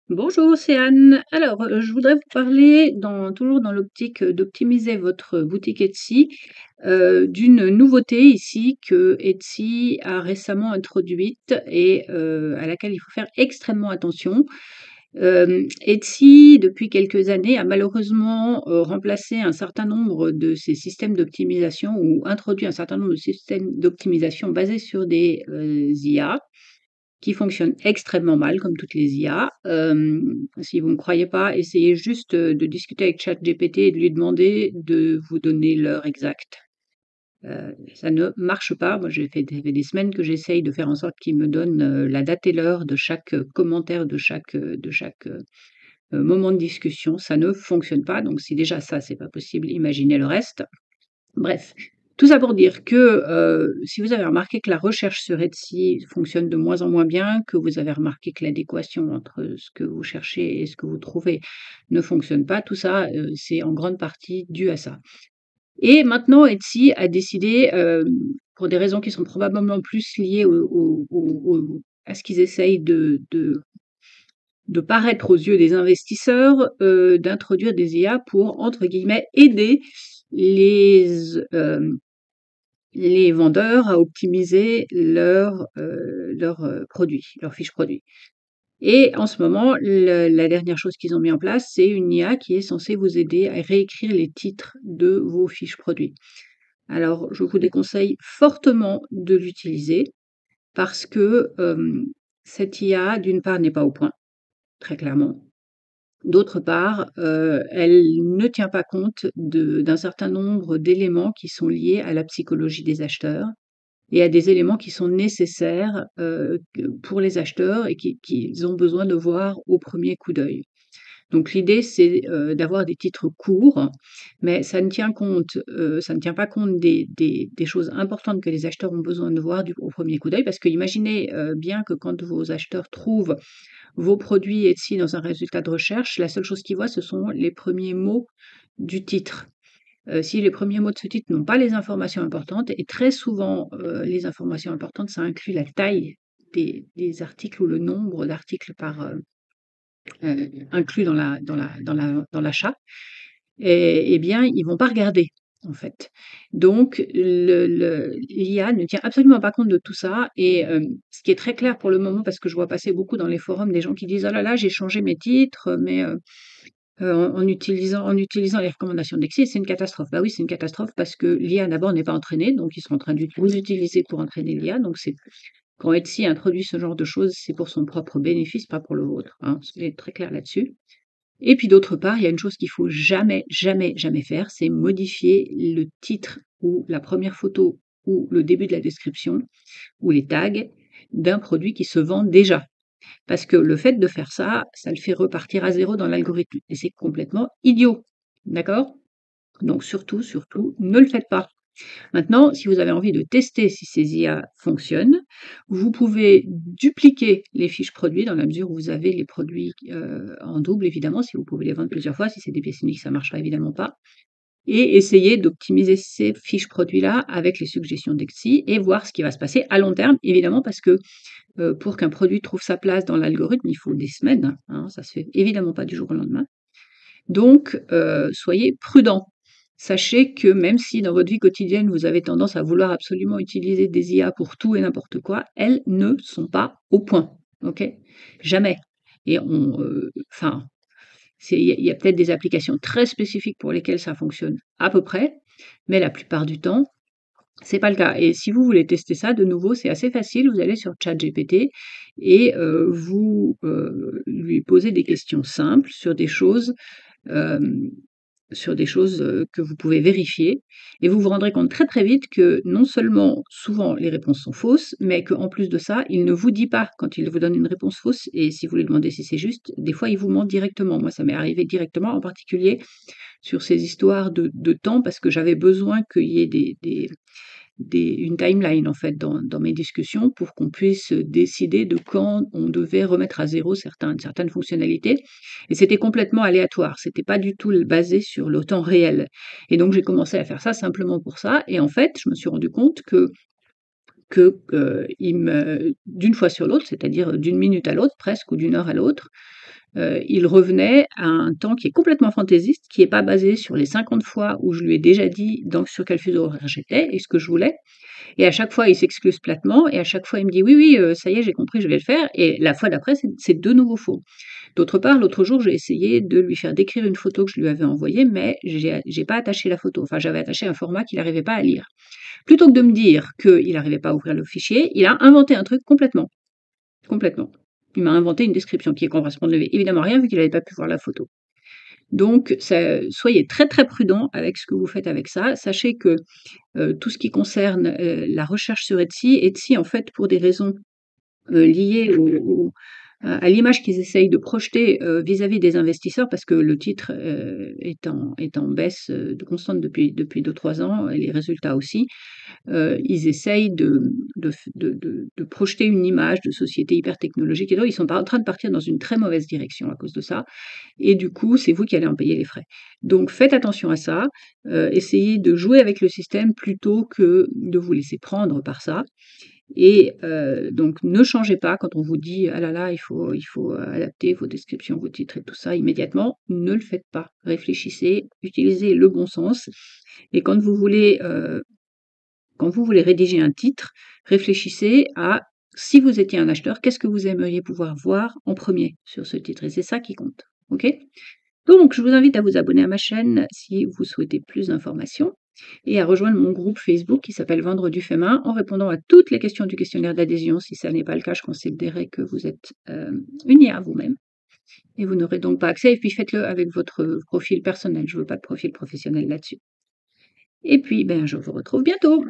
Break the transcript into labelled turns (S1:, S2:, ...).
S1: Bonjour, c'est Anne. Alors, je voudrais vous parler toujours dans l'optique, d'optimiser votre boutique Etsy, d'une nouveauté ici que Etsy a récemment introduite et à laquelle il faut faire extrêmement attention. Etsy, depuis quelques années, a malheureusement, remplacé un certain nombre de ses systèmes d'optimisation ou introduit un certain nombre de systèmes d'optimisation basés sur des, IA qui fonctionne extrêmement mal, comme toutes les IA. Si vous ne me croyez pas, essayez juste de discuter avec ChatGPT et de lui demander de vous donner l'heure exacte. Ça ne marche pas. Moi, ça fait des semaines que j'essaye de faire en sorte qu'il me donne la date et l'heure de chaque commentaire, de chaque moment de discussion. Ça ne fonctionne pas. Donc, si déjà ça, c'est pas possible, imaginez le reste. Bref, tout ça pour dire que, si vous avez remarqué que la recherche sur Etsy fonctionne de moins en moins bien, que vous avez remarqué que l'adéquation entre ce que vous cherchez et ce que vous trouvez ne fonctionne pas, tout ça, c'est en grande partie dû à ça. Et maintenant Etsy a décidé, pour des raisons qui sont probablement plus liées à ce qu'ils essayent de paraître aux yeux des investisseurs, d'introduire des IA pour, entre guillemets, «aider» les, les vendeurs à optimiser leurs produits, leurs fiches produits. Et en ce moment, la dernière chose qu'ils ont mis en place, c'est une IA qui est censée vous aider à réécrire les titres de vos fiches produits. Alors, je vous déconseille fortement de l'utiliser parce que cette IA, d'une part, n'est pas au point, très clairement. D'autre part, elle ne tient pas compte d'un certain nombre d'éléments qui sont liés à la psychologie des acheteurs et à des éléments qui sont nécessaires, pour les acheteurs et qu'ils ont besoin de voir au premier coup d'œil. Donc l'idée, c'est, d'avoir des titres courts, mais ça ne tient pas compte des choses importantes que les acheteurs ont besoin de voir au premier coup d'œil. Parce que imaginez, bien que quand vos acheteurs trouvent vos produits Etsy dans un résultat de recherche, la seule chose qu'ils voient, ce sont les premiers mots du titre. Si les premiers mots de ce titre n'ont pas les informations importantes, et très souvent, les informations importantes, ça inclut la taille des articles ou le nombre d'articles inclus dans l'achat, et bien, ils vont pas regarder, en fait. Donc l'IA ne tient absolument pas compte de tout ça et ce qui est très clair pour le moment, parce que je vois passer beaucoup dans les forums des gens qui disent: «Oh là là, j'ai changé mes titres, mais en utilisant les recommandations d'Excel, c'est une catastrophe». Bah oui, c'est une catastrophe parce que l'IA d'abord n'est pas entraînée, donc ils sont en train de vous utiliser pour entraîner l'IA. Donc c'est quand Etsy introduit ce genre de choses, c'est pour son propre bénéfice, pas pour le vôtre, hein. Soyez très clair là-dessus. Et puis d'autre part, il y a une chose qu'il faut jamais, jamais, jamais faire, c'est modifier le titre ou la première photo ou le début de la description ou les tags d'un produit qui se vend déjà. Parce que le fait de faire ça, ça le fait repartir à zéro dans l'algorithme et c'est complètement idiot. D'accord? Donc surtout, surtout, ne le faites pas. Maintenant, si vous avez envie de tester si ces IA fonctionnent, vous pouvez dupliquer les fiches produits dans la mesure où vous avez les produits en double, évidemment, si vous pouvez les vendre plusieurs fois. Si c'est des pièces uniques, ça ne marchera évidemment pas. Et essayer d'optimiser ces fiches produits-là avec les suggestions d'Etsy et voir ce qui va se passer à long terme, évidemment, parce que pour qu'un produit trouve sa place dans l'algorithme, il faut des semaines, hein, ça se fait évidemment pas du jour au lendemain. Donc, soyez prudents. Sachez que même si dans votre vie quotidienne, vous avez tendance à vouloir absolument utiliser des IA pour tout et n'importe quoi, elles ne sont pas au point. OK? Jamais. Et enfin, il y a peut-être des applications très spécifiques pour lesquelles ça fonctionne à peu près, mais la plupart du temps, c'est pas le cas. Et si vous voulez tester ça, de nouveau, c'est assez facile. Vous allez sur ChatGPT et vous lui posez des questions simples Hem, sur des choses, que vous pouvez vérifier et vous vous rendrez compte très, très vite que non seulement, souvent, les réponses sont fausses, mais qu'en plus de ça, il ne vous dit pas quand il vous donne une réponse fausse et si vous lui demandez si c'est juste, des fois, il vous ment directement. Moi, ça m'est arrivé directement, en particulier sur ces histoires de temps parce que j'avais besoin qu'il y ait une timeline en fait dans mes discussions pour qu'on puisse décider de quand on devait remettre à zéro certaines fonctionnalités. Et c'était complètement aléatoire, c'était pas du tout basé sur le temps réel. Et donc j'ai commencé à faire ça simplement pour ça. Et en fait, je me suis rendu compte d'une fois sur l'autre, c'est-à-dire d'une minute à l'autre presque ou d'une heure à l'autre, il revenait à un temps qui est complètement fantaisiste, qui est pas basé sur les 50 fois où je lui ai déjà dit sur quel fuseau horaire j'étais et ce que je voulais. Et à chaque fois, il s'excuse platement et à chaque fois, il me dit: «Oui, oui, ça y est, j'ai compris, je vais le faire» et la fois d'après, c'est de nouveau faux. D'autre part, l'autre jour, j'ai essayé de lui faire décrire une photo que je lui avais envoyée, mais j'ai pas attaché la photo. Enfin, j'avais attaché un format qu'il n'arrivait pas à lire. Plutôt que de me dire qu'il n'arrivait pas à ouvrir le fichier, il a inventé un truc complètement, complètement. Il m'a inventé une description qui correspondait évidemment à rien vu qu'il n'avait pas pu voir la photo. Donc, soyez très très prudent avec ce que vous faites avec ça. Sachez que tout ce qui concerne la recherche sur Etsy, Etsy en fait pour des raisons liées à l'image qu'ils essayent de projeter vis-à-vis des investisseurs, parce que le titre est en baisse de constante depuis 2-3 ans, et les résultats aussi, ils essayent de projeter une image de société hyper technologique, et donc ils sont en train de partir dans une très mauvaise direction à cause de ça, et du coup, c'est vous qui allez en payer les frais. Donc faites attention à ça, essayez de jouer avec le système plutôt que de vous laisser prendre par ça. Et donc ne changez pas quand on vous dit: «Ah là là, il faut adapter vos descriptions, vos titres et tout ça immédiatement». Ne le faites pas. Réfléchissez, utilisez le bon sens et quand vous voulez rédiger un titre, réfléchissez à si vous étiez un acheteur, qu'est-ce que vous aimeriez pouvoir voir en premier sur ce titre? Et c'est ça qui compte. OK? Donc, je vous invite à vous abonner à ma chaîne si vous souhaitez plus d'informations et à rejoindre mon groupe Facebook qui s'appelle Vendre du fait main en répondant à toutes les questions du questionnaire d'adhésion. Si ça n'est pas le cas, je considérerais que vous êtes unis à vous-même et vous n'aurez donc pas accès. Et puis faites-le avec votre profil personnel. Je ne veux pas de profil professionnel là-dessus. Et puis, ben, je vous retrouve bientôt.